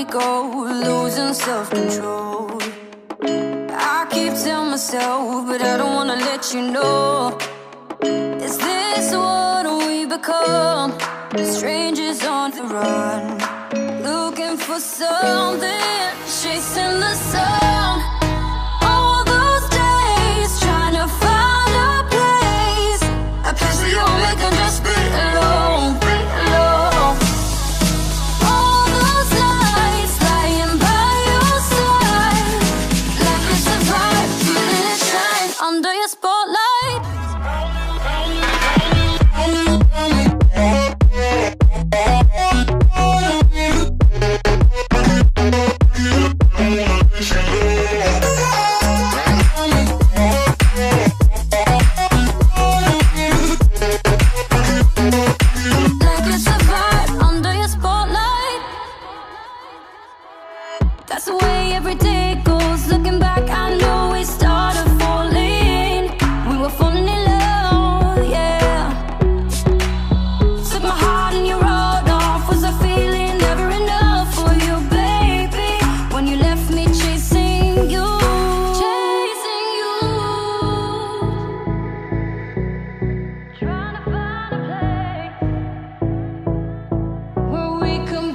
we go, losing self-control. I keep telling myself, but I don't wanna let you know. Is this what we become? Strangers on the run, looking for something, chasing the sun. All those days, trying to find a place where you'll make them just be alone, be alone. All those nights lying by your side, like it's a vibe, feeling it shine under your spotlight. That's the way every day goes. Looking back, I know we started falling. We were falling in love, yeah. Took my heart and you rode off. Was I feeling never enough for you, baby? When you left me chasing you, chasing you. Trying to find a place where we can